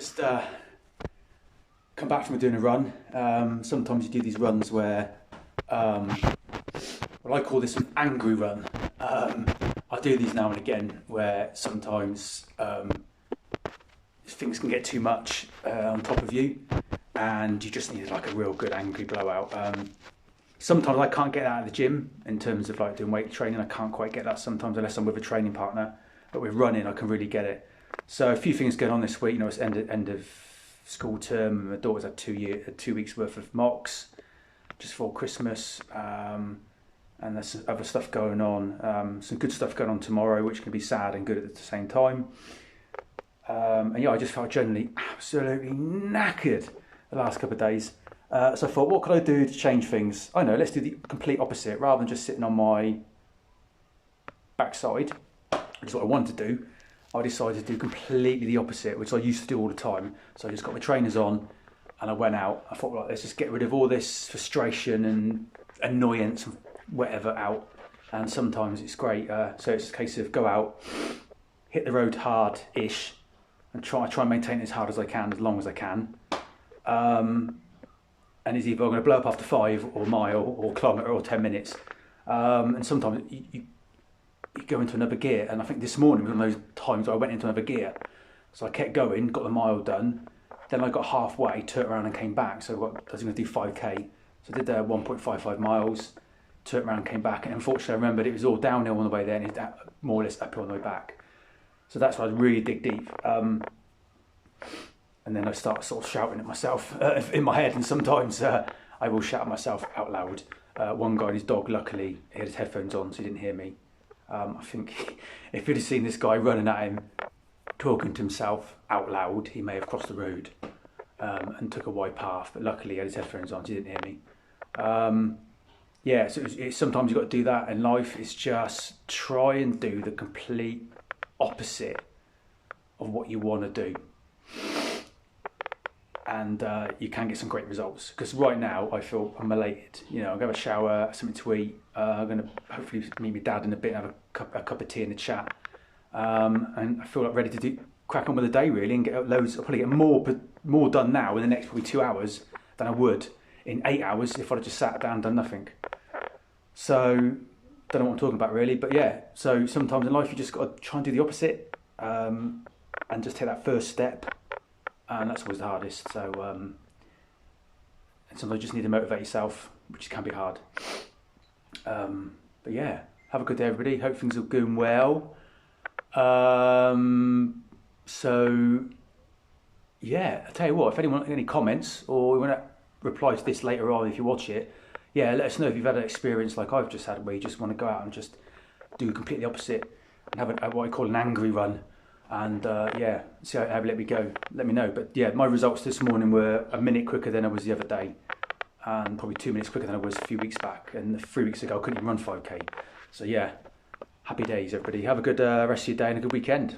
just come back from doing a run. Sometimes you do these runs where, well, I call this an angry run. I do these now and again where sometimes things can get too much on top of you, and you just need like a real good angry blowout. Sometimes I can't get that out of the gym in terms of like doing weight training. I can't quite get that sometimes unless I'm with a training partner. But with running, I can really get it. So a few things going on this week. You know, it's end of school term. My daughter's had 2 weeks worth of mocks just for Christmas, and there's some other stuff going on. Some good stuff going on tomorrow, which can be sad and good at the same time. And yeah, I just felt generally absolutely knackered the last couple of days. So I thought, what could I do to change things? I know, let's do the complete opposite. Rather than just sitting on my backside, which is what I wanted to do, I decided to do completely the opposite, which I used to do all the time. So I just got my trainers on and I went out. I thought, right, let's just get rid of all this frustration and annoyance and whatever out. And sometimes it's great. So it's a case of go out, hit the road hard-ish, and try and maintain it as hard as I can, as long as I can. And it's either I'm going to blow up after 5 or mile or kilometre or 10 minutes. And sometimes you go into another gear. And I think this morning was one of those times where I went into another gear. So I kept going, got the mile done. Then I got halfway, turned around and came back. So I was going to do 5k. So I did 1.55 miles, turned around and came back. And unfortunately I remembered it was all downhill on the way there and it's more or less uphill on the way back. So that's why I really dig deep. And then I start sort of shouting at myself in my head, and sometimes I will shout at myself out loud. One guy and his dog, luckily, he had his headphones on, so he didn't hear me. I think if he'd have seen this guy running at him, talking to himself out loud, he may have crossed the road and took a wide path, but luckily he had his headphones on, so he didn't hear me. Yeah, so it's sometimes you've got to do that in life. It's just try and do the complete opposite of what you want to do. And you can get some great results, because right now I feel I'm elated. You know, I'm going to have a shower, something to eat. I'm going to hopefully meet my dad in a bit and have a cup of tea in the chat. And I feel like ready to crack on with the day really, and get loads. I'll probably get more done now in the next probably 2 hours than I would in 8 hours if I'd have just sat down and done nothing. So don't know what I'm talking about really, but yeah. So sometimes in life you just got to try and do the opposite, and just take that first step. And that's always the hardest. So, and sometimes you just need to motivate yourself, which can be hard. But yeah, have a good day, everybody. Hope things are going well. So, yeah, I'll tell you what, if anyone has any comments or you want to reply to this later on if you watch it, yeah, let us know if you've had an experience like I've just had where you just want to go out and just do completely opposite and have what I call an angry run. And yeah, see how let me go. Let me know. But yeah, my results this morning were a minute quicker than I was the other day, and probably 2 minutes quicker than I was a few weeks back. And 3 weeks ago, I couldn't even run 5k. So yeah, happy days, everybody. Have a good rest of your day and a good weekend.